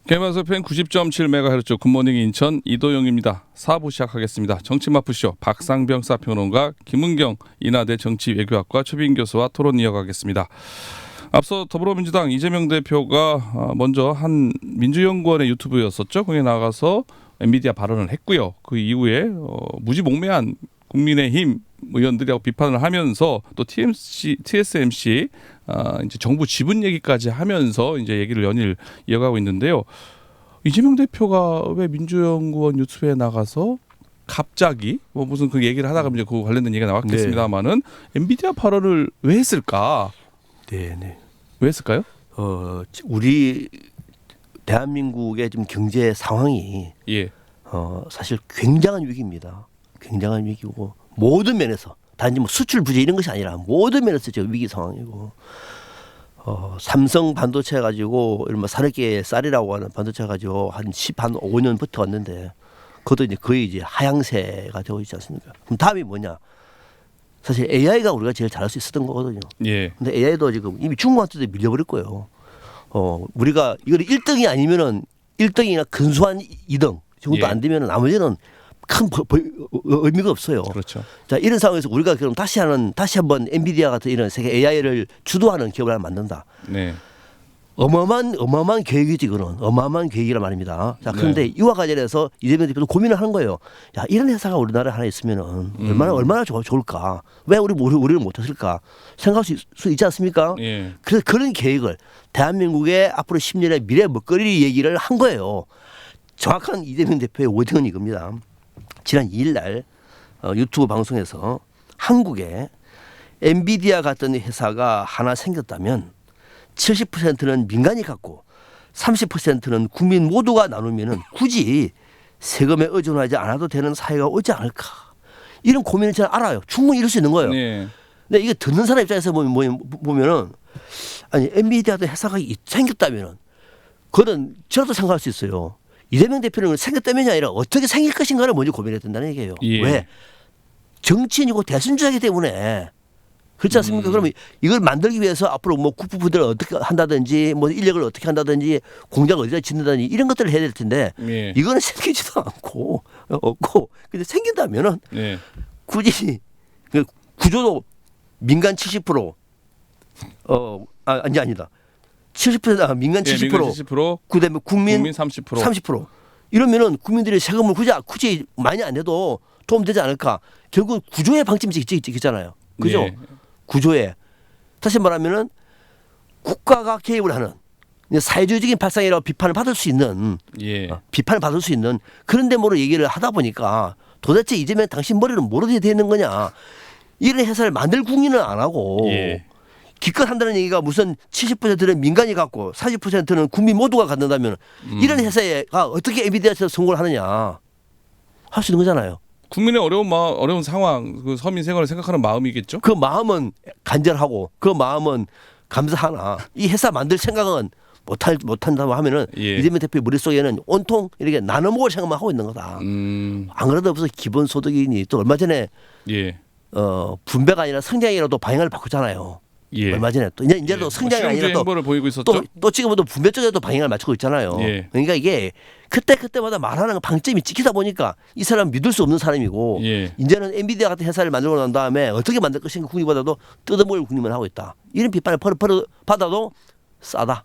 개마서 팬 90.7MHz 굿모닝 인천 이도영입니다. 4부 시작하겠습니다. 정치마프쇼 박상병 사평론가 김은경 인하대 정치외교학과 최빈 교수와 토론 이어가겠습니다. 앞서 더불어민주당 이재명 대표가 먼저 한 민주연구원의 유튜브였었죠. 거기에 나가서 엔비디아 발언을 했고요. 그 이후에 무지몽매한 국민의힘 의원들하고 비판을 하면서 또 TSMC 이제 정부 지분 얘기까지 하면서 이제 얘기를 연일 이어가고 있는데요. 이재명 대표가 왜 민주연구원 유튜브에 나가서 갑자기 뭐 무슨 그 얘기를 하다가 이제 그 관련된 얘기가 나왔겠습니다만은 엔비디아 발언을 왜 했을까? 네. 왜 했을까요? 우리 대한민국의 지금 경제 상황이 사실 굉장한 위기입니다. 굉장한 위기고 모든 면에서 단지 뭐 수출 부재 이런 것이 아니라 모든 면에서 지금 위기 상황이고 삼성 반도체 가지고 뭐 산업계의 쌀이라고 하는 반도체 가지고 한 5년부터 왔는데 그것도 이제 거의 이제 하향세가 되고 있지 않습니까? 그럼 다음이 뭐냐? 사실 AI가 우리가 제일 잘할 수 있었던 거거든요. 근데 AI도 지금 이미 중국한테도 밀려버릴 거예요. 우리가 이걸 1등이 아니면은 1등이나 근소한 2등 정도 안 되면은 나머지는 큰 의미가 없어요. 그렇죠. 자, 이런 상황에서 우리가 그럼 다시 한번 엔비디아 같은 이런 세계 AI를 주도하는 기업을 하나 만든다. 네. 어마어마한 계획이지 이거는. 어마어마한 계획이란 말입니다. 자, 그런데 이와 관련해서 이재명 대표도 고민을 하는 거예요. 야, 이런 회사가 우리나라에 하나 있으면은 얼마나 좋을까? 왜 우리를 못했을까? 생각할 수 있지 않습니까? 그래서 그런 계획을 대한민국의 앞으로 10년의 미래 먹거리 얘기를 한 거예요. 정확한 이재명 대표의 워딩은 이겁니다. 지난 2일 날 유튜브 방송에서 한국에 엔비디아 같은 회사가 하나 생겼다면 70%는 민간이 갖고 30%는 국민 모두가 나누면은 굳이 세금에 의존하지 않아도 되는 사회가 오지 않을까. 이런 고민을 제가 알아요. 충분히 이럴 수 있는 거예요. 근데 이게 듣는 사람 입장에서 보면은 아니 엔비디아 같은 회사가 생겼다면은 그거는 저라도 생각할 수 있어요. 이재명 대표는 생겼다면이 아니라 어떻게 생길 것인가를 먼저 고민해야 된다는 얘기예요. 왜? 정치인이고 대선주자이기 때문에. 그렇지 않습니까? 그러면 이걸 만들기 위해서 앞으로 뭐 국부부들을 어떻게 한다든지 뭐 인력을 어떻게 한다든지 공장을 어디다 짓는다든지 이런 것들을 해야 될 텐데 이거는 생기지도 않고 없고 근데 생긴다면은 굳이 구조도 민간 70% 아니다. 70% 민간 70%, 그다음에 국민 30%. 이러면은 국민들이 세금을 굳이 많이 안 내도 도움되지 않을까? 결국 구조의 방침이 있잖아요. 그죠? 구조에 다시 말하면은 국가가 개입을 하는 사회주의적인 발상이라고 비판을 받을 수 있는 그런 데모로 얘기를 하다 보니까 도대체 이재명 당신 머리는 뭐로 되어 있는 거냐? 이런 회사를 만들 국리는 안 하고. 기껏 한다는 얘기가 무슨 70%는 민간이 갖고 40%는 국민 모두가 갖는다면 이런 회사가 어떻게 엔비디아에서 성공을 하느냐 할 수 있는 거잖아요. 국민의 어려운 상황, 그 서민 생활을 생각하는 마음이겠죠. 그 마음은 간절하고 그 마음은 감사하나 이 회사 만들 생각은 못한다고 하면은 이재명 대표의 머릿속에는 온통 이렇게 나눠 먹을 생각만 하고 있는 거다. 안 그래도 무슨 기본소득이니 또 얼마 전에 분배가 아니라 성장이라도 방향을 바꾸잖아요. 얼마 전에 또 이제도 성장이 아니라 또 지금은 또 분배 쪽에도 방향을 맞추고 있잖아요. 그러니까 이게 그때마다 말하는 방점이 찍히다 보니까 이 사람 믿을 수 없는 사람이고 이제는 엔비디아 같은 회사를 만들고 난 다음에 어떻게 만들 것인가 국리보다도 뜯어먹을 국리만 하고 있다. 이런 비판을 받아도 싸다.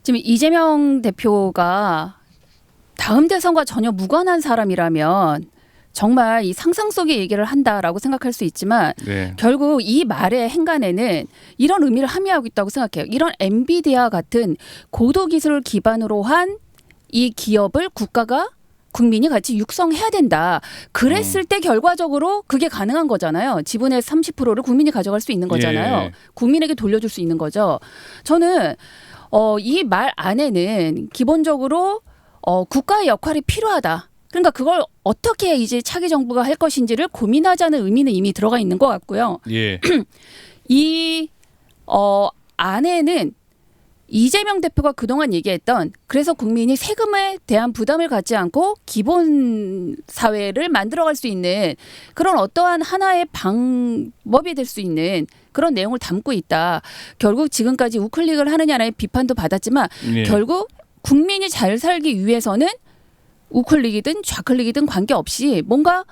지금 이재명 대표가 다음 대선과 전혀 무관한 사람이라면 정말 이 상상 속의 얘기를 한다라고 생각할 수 있지만 결국 이 말의 행간에는 이런 의미를 함의하고 있다고 생각해요. 이런 엔비디아 같은 고도기술을 기반으로 한 이 기업을 국민이 같이 육성해야 된다. 그랬을 때 결과적으로 그게 가능한 거잖아요. 지분의 30%를 국민이 가져갈 수 있는 거잖아요. 국민에게 돌려줄 수 있는 거죠. 저는 이 말 안에는 기본적으로 국가의 역할이 필요하다. 그러니까 그걸 어떻게 이제 차기 정부가 할 것인지를 고민하자는 의미는 이미 들어가 있는 것 같고요. 이 안에는 이재명 대표가 그동안 얘기했던 그래서 국민이 세금에 대한 부담을 갖지 않고 기본 사회를 만들어갈 수 있는 그런 어떠한 하나의 방법이 될 수 있는 그런 내용을 담고 있다. 결국 지금까지 우클릭을 하느냐의 비판도 받았지만 결국 국민이 잘 살기 위해서는 우클릭이든 좌클릭이든 관계없이 뭔가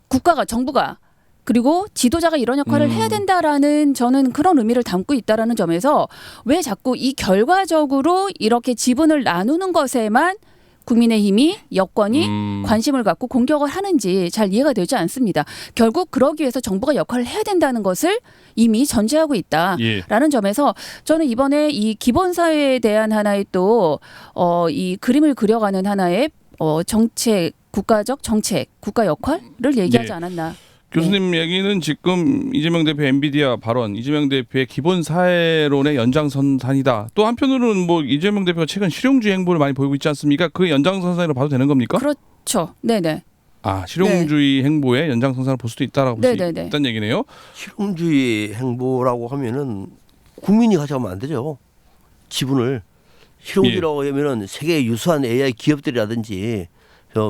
국가가 정부가 그리고 지도자가 이런 역할을 해야 된다라는 저는 그런 의미를 담고 있다라는 점에서 왜 자꾸 이 결과적으로 이렇게 지분을 나누는 것에만 국민의힘이 여권이 관심을 갖고 공격을 하는지 잘 이해가 되지 않습니다. 결국 그러기 위해서 정부가 역할을 해야 된다는 것을 이미 전제하고 있다라는 점에서 저는 이번에 이 기본사회에 대한 하나의 또 이 그림을 그려가는 하나의 정책, 국가적 정책, 국가 역할을 얘기하지 않았나. 교수님 얘기는 지금 이재명 대표 엔비디아 발언, 이재명 대표의 기본 사회론의 연장선상이다. 또 한편으로는 뭐 이재명 대표가 최근 실용주의 행보를 많이 보이고 있지 않습니까? 그 연장선상으로 봐도 되는 겁니까? 그렇죠. 네네. 아, 실용주의 행보의 연장선상을 볼 수도 있다라고 볼 수 있다는 얘기네요. 실용주의 행보라고 하면은 국민이 가져가면 안 되죠. 지분을. 실용주의라고 하면은 세계 유수한 AI 기업들이라든지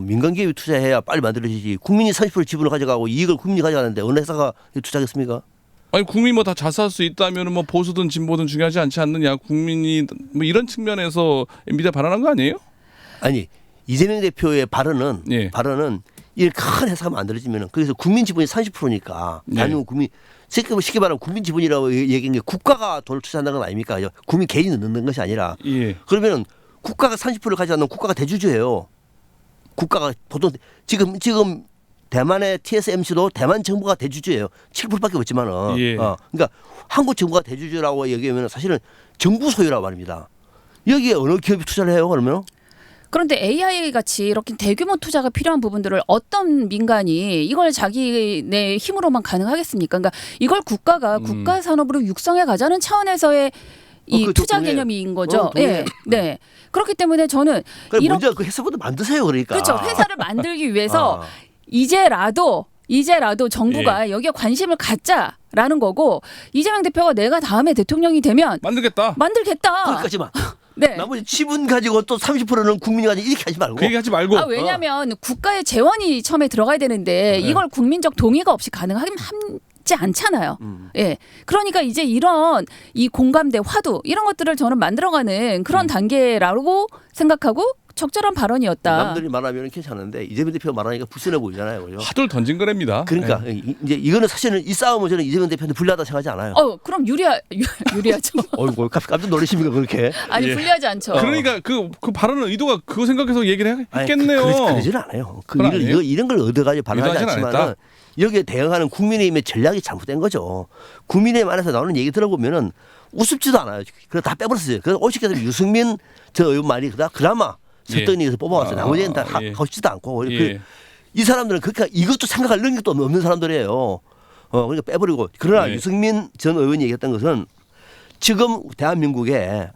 민간 기업이 투자해야 빨리 만들어지지. 국민이 30% 지분을 가져가고 이익을 국민이 가져가는데 어느 회사가 투자하겠습니까? 아니 국민이 뭐 다 자사할 수 있다면 뭐 보수든 진보든 중요하지 않지 않느냐. 국민이 뭐 이런 측면에서 엔비디아 발언한 거 아니에요? 아니 이재명 대표의 발언은 이 큰 회사가 만들어지면은 그래서 국민 지분이 30%니까 나는 국민 쉽게 말하면 국민 지분이라고 얘기한 게 국가가 돈을 투자한다는 건 아닙니까? 국민 개인이 넣는 것이 아니라 그러면은 국가가 30%를 가져가면 국가가 대주주예요. 국가가 보통 지금 대만의 TSMC도 대만 정부가 대주주예요. 7%밖에 없지만은. 그러니까 한국 정부가 대주주라고 얘기하면 사실은 정부 소유라고 말입니다. 여기에 어느 기업이 투자를 해요, 그러면? 그런데 AI 같이 이렇게 대규모 투자가 필요한 부분들을 어떤 민간이 이걸 자기네 힘으로만 가능하겠습니까? 그러니까 이걸 국가가 국가 산업으로 육성해 가자는 차원에서의 이 투자 개념인 거죠. 네. 그렇기 때문에 저는 먼저 그 회사부터 만드세요, 그러니까. 그렇죠. 회사를 만들기 위해서 이제라도 정부가 여기에 관심을 갖자라는 거고 이재명 대표가 내가 다음에 대통령이 되면 만들겠다. 거기까지만. 네. 나머지 지분 가지고 또 30%는 국민이 가지고 이렇게 하지 말고. 그 얘기 하지 말고. 왜냐하면 국가의 재원이 처음에 들어가야 되는데 이걸 국민적 동의가 없이 가능하지 않잖아요. 예. 그러니까 이제 이런 이 공감대, 화두 이런 것들을 저는 만들어가는 그런 단계라고 생각하고 적절한 발언이었다. 남들이 말하면 괜찮은데 이재명 대표가 말하니까 불순해 보이잖아요. 그죠? 화두를 던진 거랍니다. 그러니까 이제 이거는 사실은 이 싸움은 저는 이재명 대표한테 불리하다 생각하지 않아요. 그럼 유리하죠. 어이구 깜짝 놀라십니까 그렇게? 아니 불리하지 않죠. 그러니까 그 발언은 의도가 그거 생각해서 얘기를 했겠네요. 그러지는 않아요. 이런 걸 얻어가지고 발언하지 않지만 여기에 대응하는 국민의힘의 전략이 잘못된 거죠. 국민의힘 안에서 나오는 얘기 들어보면은 우습지도 않아요. 그래서 다 빼버렸어요. 그래서 오직해서 유승민 전 의원 말이 그나마 설득력에서 뽑아왔어요. 나머지는 다 하고 싶지도 않고. 이 사람들은 그러니까 이것도 생각할 능력도 없는 사람들이에요. 그러니까 빼버리고. 그러나 유승민 전 의원이 얘기했던 것은 지금 대한민국에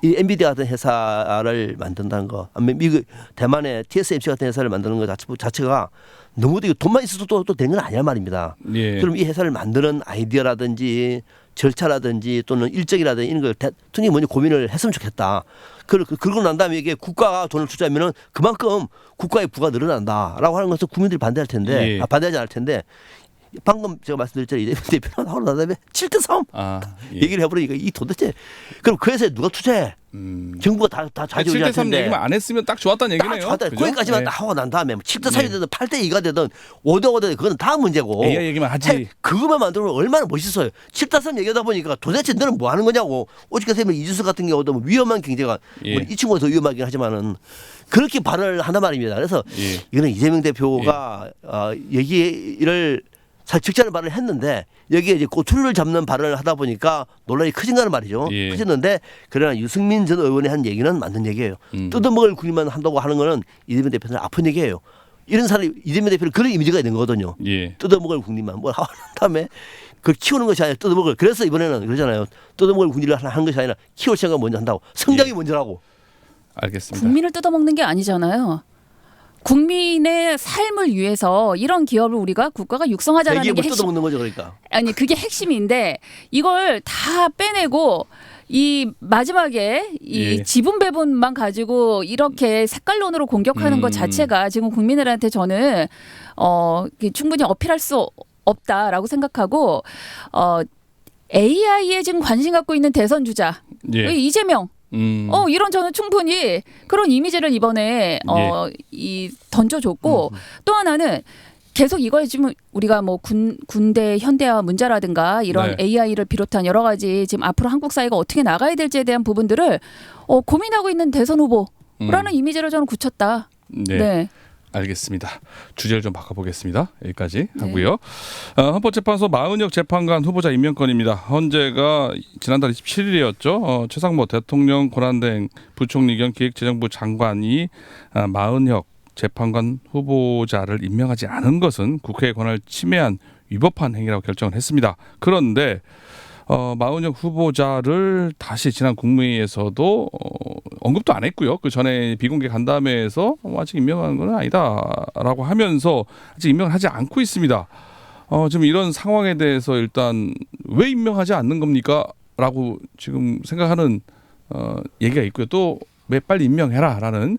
이 엔비디아 같은 회사를 만든다는 거, 미국 대만의 TSMC 같은 회사를 만드는 것 자체가 너무도 돈만 있어도 또 된 건 아니란 말입니다. 그럼 이 회사를 만드는 아이디어라든지 절차라든지 또는 일정이라든지 이런 걸 대통령이 먼저 고민을 했으면 좋겠다. 그러고 난 다음에 이게 국가가 돈을 투자하면은 그만큼 국가의 부가 늘어난다라고 하는 것을 국민들이 반대할 텐데, 반대하지 않을 텐데, 방금 제가 말씀드렸잖아요. 이재명 대표가 나오고 난 다음에 7대3 얘기를 해버리니까 이 도대체 그럼 그 회사에 누가 투자해? 정부가 다 좌지우지할 텐데. 7대3 얘기만 안 했으면 딱 좋았다는 얘기네요. 좋았다. 거기까지만 딱 하고 난 다음에 7대3이 되든 8대2가 되든 5대5가 되든 그건 다 문제고. AI 얘기만 하지. 그것만 만들면 얼마나 멋있어요. 7대3 얘기하다 보니까 도대체 너는 뭐 하는 거냐고. 오직 선생님 이준석 같은 경우도 뭐 위험한 경제가 이 친구가 더 위험하긴 하지만은 그렇게 발언을 한단 말입니다. 그래서 이거는 이재명 대표가 얘기를 적절한 발언을 했는데 여기에 이제 꼬투리를 잡는 발언을 하다 보니까 논란이 커진다는 말이죠. 커졌는데 그러나 유승민 전 의원이 한 얘기는 맞는 얘기예요. 뜯어먹을 국민만 한다고 하는 거는 이재명 대표는 아픈 얘기예요. 이런 사람이 이재명 대표는 그런 이미지가 있는 거거든요. 뜯어먹을 국민만 뭘 하는 다음에 그걸 키우는 것이 아니라 뜯어먹을. 그래서 이번에는 그러잖아요. 뜯어먹을 국민을 한 것이 아니라 키울 생각 먼저 한다고. 성장이 먼저라고. 알겠습니다. 국민을 뜯어먹는 게 아니잖아요. 국민의 삶을 위해서 이런 기업을 우리가 국가가 육성하자는 게 핵심. 뜯어먹는 거죠, 그러니까. 아니 그게 핵심인데 이걸 다 빼내고 이 마지막에 이 지분 배분만 가지고 이렇게 색깔론으로 공격하는 것 자체가 지금 국민들한테 저는 충분히 어필할 수 없다라고 생각하고 AI에 지금 관심 갖고 있는 대선 주자 이재명 이런 저는 충분히 그런 이미지를 이번에 이 던져줬고 또 하나는 계속 이걸 지금 우리가 뭐 군대 현대화 문제라든가 이런 네. AI를 비롯한 여러 가지 지금 앞으로 한국 사회가 어떻게 나가야 될지에 대한 부분들을 고민하고 있는 대선 후보라는 이미지를 저는 굳혔다. 네. 네. 알겠습니다. 주제를 좀 바꿔보겠습니다. 여기까지 하고요. 헌법재판소 마은혁 재판관 후보자 임명건입니다. 헌재가 지난달 27일이었죠. 최상모 대통령 권한대행 부총리 겸 기획재정부 장관이 마은혁 재판관 후보자를 임명하지 않은 것은 국회의 권한을 침해한 위법한 행위라고 결정을 했습니다. 그런데 마은혁 후보자를 다시 지난 국무회의에서도 언급도 안 했고요. 그 전에 비공개 간담회에서 아직 임명하는 건 아니다라고 하면서 아직 임명을 하지 않고 있습니다. 지금 이런 상황에 대해서 일단 왜 임명하지 않는 겁니까? 라고 지금 생각하는 얘기가 있고요. 또 왜 빨리 임명해라라는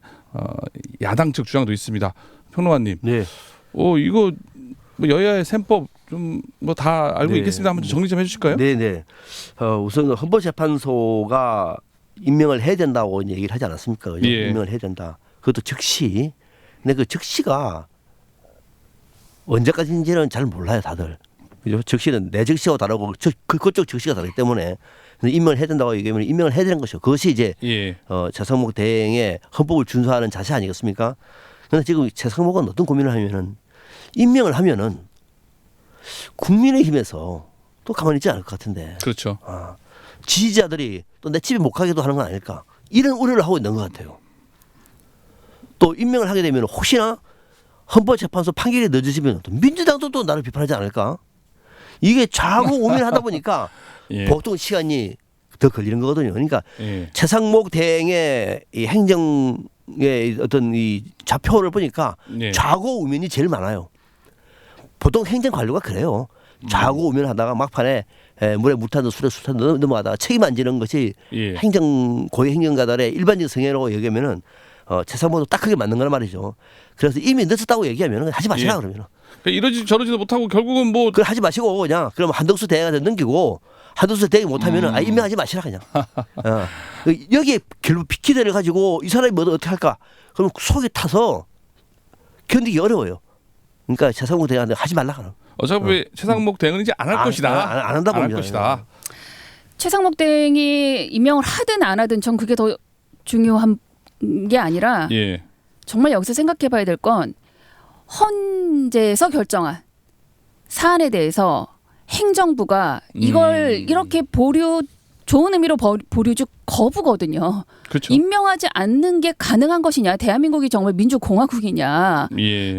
야당 측 주장도 있습니다. 평론가님, 네. 이거 뭐 여야의 셈법 좀 뭐 다 알고 네. 있겠습니다. 한번 정리 좀 해주실까요? 네네. 우선 헌법재판소가 임명을 해야 된다고 얘기를 하지 않았습니까? 그죠? 예. 임명을 해야 된다. 그것도 즉시. 근데 그 즉시가 언제까지인지는 잘 몰라요, 다들. 그죠? 즉시는 내 즉시하고 다르고 그쪽 즉시가 다르기 때문에 임명을 해야 된다고 얘기하면 임명을 해야 되는 것이죠. 그것이 이제 최상목 대행의 헌법을 준수하는 자세 아니겠습니까? 그런데 지금 최상목은 어떤 고민을 하면은 임명을 하면은 국민의힘에서 또 가만히 있지 않을 것 같은데. 그렇죠. 지지자들이 또 내 집에 못 가게도 하는 건 아닐까. 이런 우려를 하고 있는 것 같아요. 또 임명을 하게 되면 혹시나 헌법재판소 판결이 늦어지면 또 민주당도 또 나를 비판하지 않을까. 이게 좌고 우면하다 보니까 보통 시간이 더 걸리는 거거든요. 그러니까 최상목 대행의 이 행정의 어떤 이 좌표를 보니까 좌고 우면이 제일 많아요. 보통 행정 관료가 그래요. 좌고 우면하다가 막판에 물에 물 타듯 술에 술 타듯 넘어가다가 책임 안 지는 것이 고위 행정가들의 일반적인 성향이라고 얘기하면은 최상목도 딱 그게 맞는 거란 말이죠. 그래서 이미 늦었다고 얘기하면 하지 마시라 그러면. 그러니까 이러지 저러지도 못하고 결국은 뭐 그걸 하지 마시고 그냥 그럼 한덕수 대행한테 넘기고 한덕수 대행이 못하면은 임명하지 마시라 그냥. 여기에 결국 기대를 가지고 이 사람이 뭐 어떻게 할까? 그럼 속에 타서 견디기 어려워요. 그러니까 최상목 대행한테 하지 말라 그러. 어차피 최상목 대행은 이제 안 할 것이다. 안 한다고 안 할 것이다. 최상목 대행이 임명을 하든 안 하든 전 그게 더 중요한 게 아니라 정말 여기서 생각해봐야 될 건 헌재에서 결정한 사안에 대해서 행정부가 이걸 이렇게 좋은 의미로 보류적 거부거든요. 그렇죠. 임명하지 않는 게 가능한 것이냐. 대한민국이 정말 민주공화국이냐.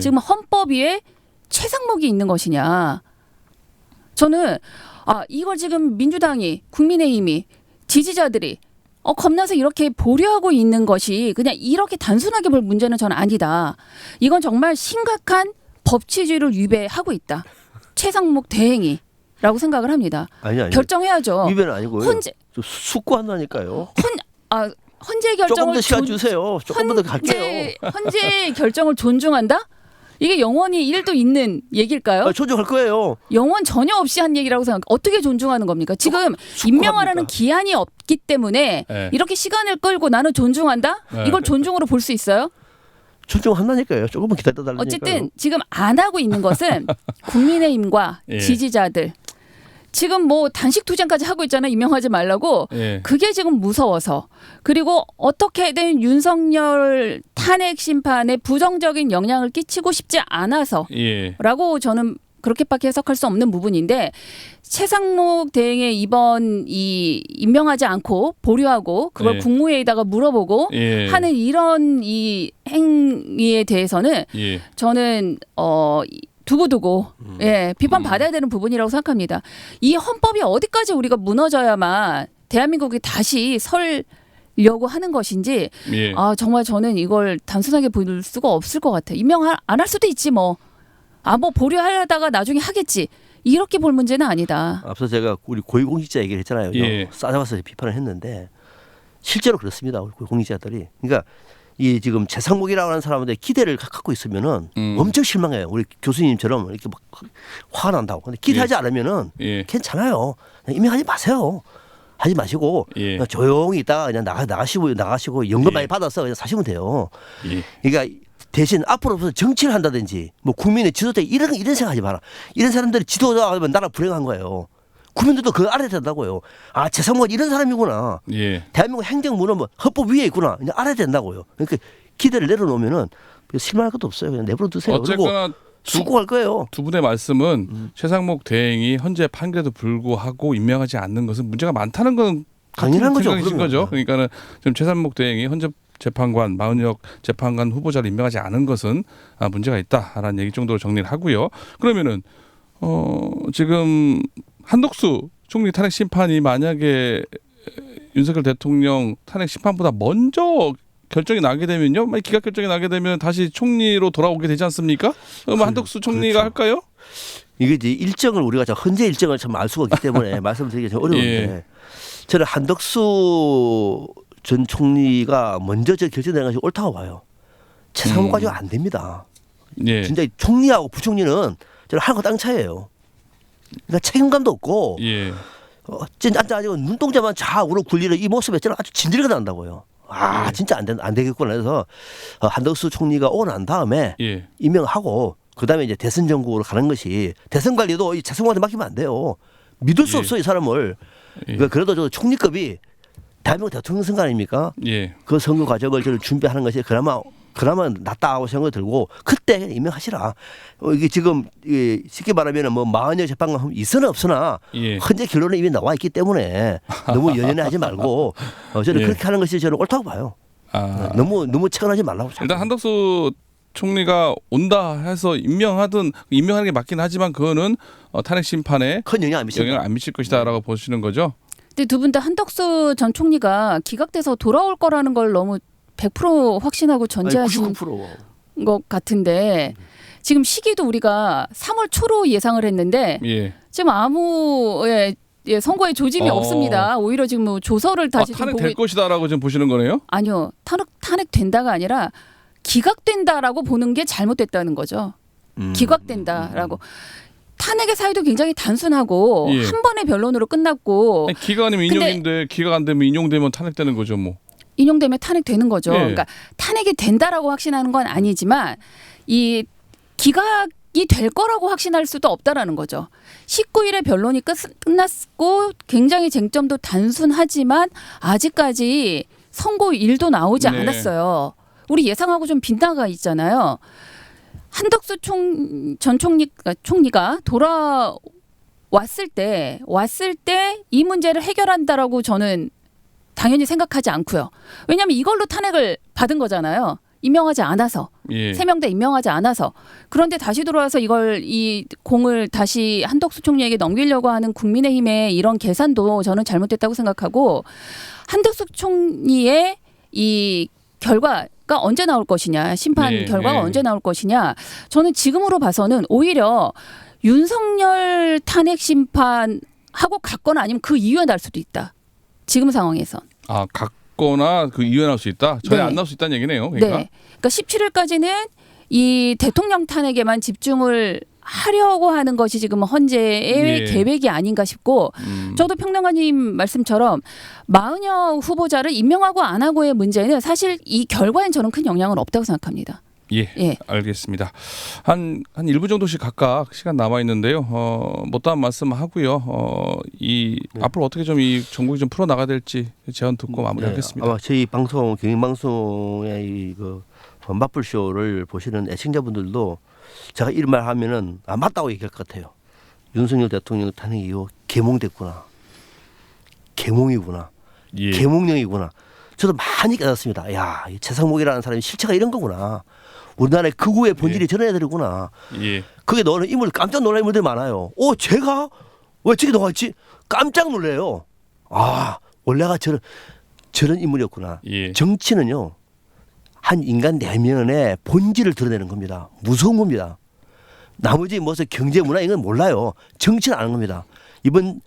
지금 헌법 위에 최상목이 있는 것이냐. 저는 이걸 지금 민주당이 국민의힘이 지지자들이 겁나서 이렇게 보류하고 있는 것이 그냥 이렇게 단순하게 볼 문제는 저는 아니다. 이건 정말 심각한 법치주의를 위배하고 있다. 최상목 대행이라고 생각을 합니다. 아니. 결정해야죠. 위배는 아니고요. 헌재 숙고한다니까요. 헌재 결정을 조금 더 시간 주세요. 조금만 더 갈게요. 헌재 결정을 존중한다? 이게 영원히 일도 있는 얘기일까요? 존중할 거예요. 영원 전혀 없이 한 얘기라고 생각. 어떻게 존중하는 겁니까? 지금 임명하라는 기한이 없기 때문에 이렇게 시간을 끌고 나는 존중한다? 이걸 존중으로 볼 수 있어요? 존중한다니까요. 조금만 기다려달라니까요. 어쨌든 지금 안 하고 있는 것은 국민의힘과 지지자들. 지금 뭐 단식 투쟁까지 하고 있잖아요. 임명하지 말라고. 그게 지금 무서워서. 그리고 어떻게든 윤석열 탄핵 심판에 부정적인 영향을 끼치고 싶지 않아서라고 저는 그렇게밖에 해석할 수 없는 부분인데 최상목 대행의 이번 이 임명하지 않고 보류하고 그걸 국무회의에다가 물어보고 하는 이런 이 행위에 대해서는 저는 두고두고 비판 받아야 되는 부분이라고 생각합니다. 이 헌법이 어디까지 우리가 무너져야만 대한민국이 다시 설려고 하는 것인지 정말 저는 이걸 단순하게 볼 수가 없을 것 같아요. 임명 안 할 수도 있지 뭐. 뭐 보류하려다가 나중에 하겠지. 이렇게 볼 문제는 아니다. 앞서 제가 우리 고위공직자 얘기를 했잖아요. 싸잡아서 비판을 했는데 실제로 그렇습니다. 우리 고위공직자들이. 그러니까 이 지금 최상목이라고 하는 사람한테 기대를 갖고 있으면은 엄청 실망해요. 우리 교수님처럼 이렇게 막 화가 난다고. 근데 기대하지 않으면은 괜찮아요. 임명하지 마세요. 하지 마시고 예. 그냥 조용히 있다가 그냥 나가시고 연금 예. 많이 받아서 그냥 사시면 돼요. 예. 그러니까 대신 앞으로 무슨 정치를 한다든지 뭐 국민의 지도자 이런 생각하지 마라. 이런 사람들이 지도자가 하면 나라 불행한 거예요. 국민들도 그걸 알아야 된다고요. 아, 최상무가 이런 사람이구나. 예. 대한민국 행정부는 뭐 헌법 위에 있구나. 그냥 알아야 된다고요. 그러니까 기대를 내려놓으면은 실망할 것도 없어요. 그냥 내버려 두세요. 어쨌거나 숙고할 거예요. 두 분의 말씀은 최상목 대행이 현재 판결에도 불구하고 임명하지 않는 것은 문제가 많다는 건 당연한 거죠. 생각이신 그러면. 거죠. 그러니까는 지금 최상목 대행이 현재 재판관 마은혁 재판관 후보자를 임명하지 않은 것은 문제가 있다라는 얘기 정도로 정리를 하고요. 그러면은 지금 한덕수 총리 탄핵 심판이 만약에 윤석열 대통령 탄핵 심판보다 먼저 결정이 나게 되면요, 기각 결정이 나게 되면 다시 총리로 돌아오게 되지 않습니까? 그럼 한덕수 총리가 그렇죠. 할까요? 이게 이제 일정을 우리가 헌재 일정을 참 알 수가 없기 때문에 말씀드리기 좀 어려운데 예. 저는 한덕수 전 총리가 먼저 저 결정된 것이 옳다고 봐요. 최상목 가지고 안 됩니다. 예. 진짜 총리하고 부총리는 저는 할 거 땅 차이예요. 그러니까 책임감도 없고 예. 진짜 앉아가지고 눈동자만 좌우로 굴리는 이 모습에 저는 아주 진드리가 난다고요. 아 예. 진짜 안 되겠구나 해서 한덕수 총리가 오고 난 다음에 예. 임명하고 그다음에 이제 대선 정국으로 가는 것이 대선 관리도 이 최상목한테 맡기면 안 돼요. 믿을 수 예. 없어 이 사람을. 예. 그래도 저 총리급이 대한민국 대통령 선거 아닙니까? 예. 그 선거 과정을 저는 준비하는 것이 그나마 낫다고 생각이 들고 그때 임명하시라. 이게 지금 쉽게 말하면 뭐 마흔여 재판관 있으나 없으나 예. 현재 결론은 이미 나와 있기 때문에 너무 연연하지 말고 저는 예. 그렇게 하는 것이 저는 옳다고 봐요. 너무 체감하지 말라고. 일단 한덕수 총리가 온다 해서 임명하는 게 맞긴 하지만 그거는 탄핵 심판에 큰 영향 안 미친다. 영향을 안 미칠 것이다라고 보시는 거죠. 근데 두 분 다 한덕수 전 총리가 기각돼서 돌아올 거라는 걸 너무 100% 확신하고 전제하신 99%. 것 같은데 지금 시기도 우리가 3월 초로 예상을 했는데 예. 지금 아무 선거에 조짐이 없습니다. 오히려 지금 뭐 조서를 다시 좀 탄핵될 것이다라고 지금 보시는 거네요. 아니요. 탄핵된다가 아니라 기각된다라고 보는 게 잘못됐다는 거죠. 기각된다라고. 탄핵의 사유도 굉장히 단순하고 예. 한 번의 변론으로 끝났고 아니, 기각 아니면 인용인데 기각 안 되면 인용되면 탄핵되는 거죠, 뭐. 인용되면 탄핵되는 거죠. 예. 그러니까 탄핵이 된다라고 확신하는 건 아니지만 이 기각이 될 거라고 확신할 수도 없다라는 거죠. 19일에 변론이 끝났고 굉장히 쟁점도 단순하지만 아직까지 선고 일도 나오지 네. 않았어요. 우리 예상하고 좀 빗나가 있잖아요. 한덕수 전 총리가 돌아왔을 때 이 문제를 해결한다라고 저는 당연히 생각하지 않고요. 왜냐하면 이걸로 탄핵을 받은 거잖아요. 임명하지 않아서. 예. 3명 다 임명하지 않아서. 그런데 다시 돌아와서 이 공을 다시 한덕수 총리에게 넘기려고 하는 국민의힘의 이런 계산도 저는 잘못됐다고 생각하고 한덕수 총리의 이 결과가 언제 나올 것이냐. 심판 네, 결과가 네. 언제 나올 것이냐. 저는 지금으로 봐서는 오히려 윤석열 탄핵 심판하고 같거나 아니면 그 이후에 날 수도 있다. 지금 상황에선. 같거나 그 이후에 나올 수 있다. 전에 네. 안 나올 수 있다는 얘기네요. 그러니까. 네. 그러니까 17일까지는 이 대통령 탄핵에만 집중을 하려고 하는 것이 지금 헌재의 예. 계획이 아닌가 싶고 저도 평론가님 말씀처럼 마은혁 후보자를 임명하고 안 하고의 문제는 사실 이 결과엔 저는 큰 영향은 없다고 생각합니다. 예, 알겠습니다. 한 1분 정도씩 각각 시간 남아 있는데요. 못다한 말씀 하고요. 앞으로 어떻게 좀 이 전국이 좀 풀어 나가야 될지 제안 듣고 마무리하겠습니다. 아마 저희 방송 경영방송의 이그 맞불 쇼를 보시는 애청자분들도 제가 이런 말 하면은 맞다고 얘기할 것 같아요. 윤석열 대통령 탄핵 이후 계몽됐구나. 계몽이구나. 예. 계몽령이구나. 저도 많이 깨닫습니다. 야, 이 최상목이라는 사람이 실체가 이런 거구나. 우리나라의 극우의 본질이 저런 애들이구나. 예. 그게 너는 인물 깜짝 놀랄 인물들이 많아요. 제가 왜 저기 녹았지? 깜짝 놀래요. 원래가 저런 인물이었구나. 예. 정치는요. 한 인간 내면의 본질을 드러내는 겁니다. 무서운 겁니다. 나머지 무슨 경제 문화 이건 몰라요. 정치는 아는 겁니다. 이번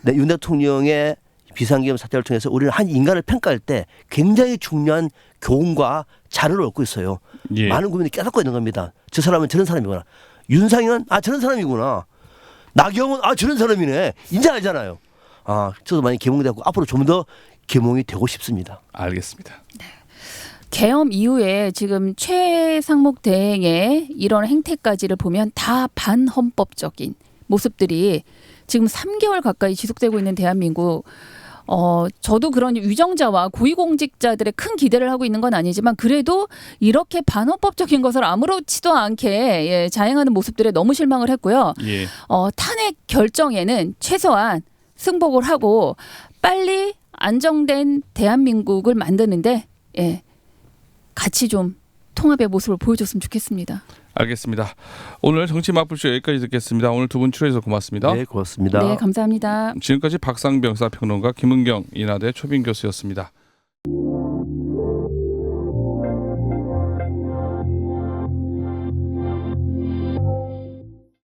윤 대통령의 비상계엄 사태를 통해서 우리는 한 인간을 평가할 때 굉장히 중요한 교훈과 자료를 얻고 있어요. 예. 많은 국민이 깨닫고 있는 겁니다. 저 사람은 저런 사람이구나. 윤상현 저런 사람이구나. 나경원 저런 사람이네. 이제 알잖아요. 저도 많이 계몽되고 앞으로 좀 더 계몽이 되고 싶습니다. 알겠습니다. 계엄 이후에 지금 최상목 대행의 이런 행태까지를 보면 다 반헌법적인 모습들이 지금 3개월 가까이 지속되고 있는 대한민국. 저도 그런 위정자와 고위공직자들의 큰 기대를 하고 있는 건 아니지만 그래도 이렇게 반헌법적인 것을 아무렇지도 않게 자행하는 모습들에 너무 실망을 했고요. 예. 탄핵 결정에는 최소한 승복을 하고 빨리 안정된 대한민국을 만드는데 같이 좀 통합의 모습을 보여줬으면 좋겠습니다. 알겠습니다. 오늘 정치 맞불쇼 여기까지 듣겠습니다. 오늘 두 분 출연해서 고맙습니다. 네, 고맙습니다. 네, 감사합니다. 지금까지 박상병사 평론가 김은경 인하대 초빙 교수였습니다.